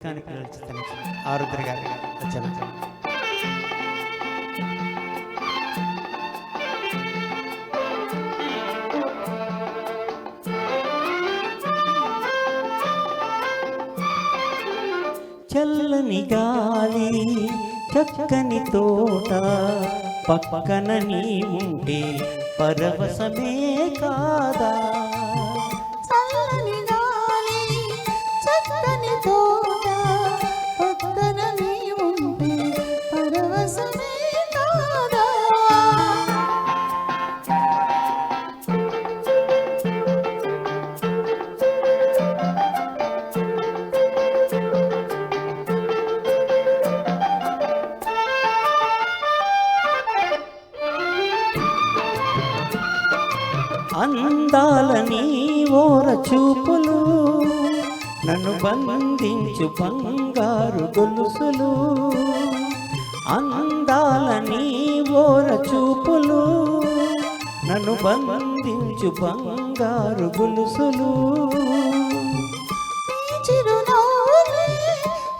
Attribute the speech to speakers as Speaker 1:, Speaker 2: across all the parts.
Speaker 1: కానీ ఆరుద్ర గారు వచ్చాను. చల్లని గాలి చక్కని తోట పక్కన నీ ఉంటే పరవశమే కాదా.
Speaker 2: చల్లని గాలి చక్కని తోట పక్కన నీ ఉంటే పరవశమే కాదా.
Speaker 1: అందాలని ఓర చూపులు నన్ను బంధించు బంగారు గొలుసులు. అందాలని ఓర చూపులు నన్ను బంధించు బంగారు గొలుసులు.
Speaker 2: చిరునవ్వులే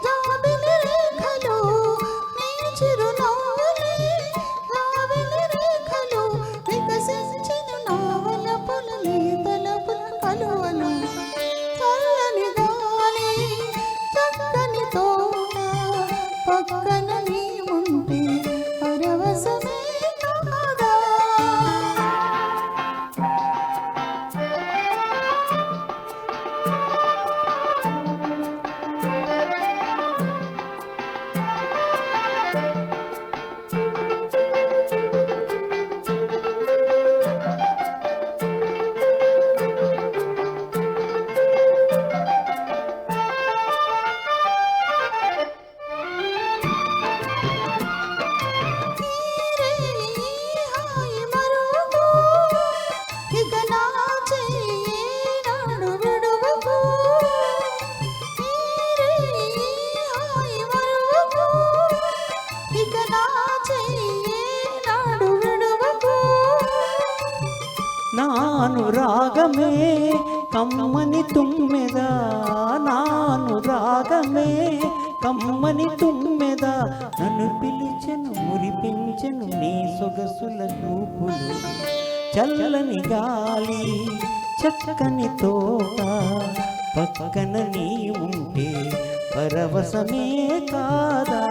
Speaker 2: జాబిలి రేఖలు, నీ చిరునవ్వులే జాబిలి రేఖలు, వికసించిన నావల పులలే తలపుల కలువలు. చల్లని గాలి చక్కని తోట పక్కన నీ ఉంటే పరవశమే కాదా.
Speaker 1: నాను రాగమే కమ్మని తుమ్మెద, నాను రాగమే కమ్మని తుమ్మెద, నన్ను పిలిచెను మురిపించెను నీ సొగసుల చూపులు. చల్లని గాలి చక్కని తోట పక్కన నీ ఉంటే పరవశమే కాదా.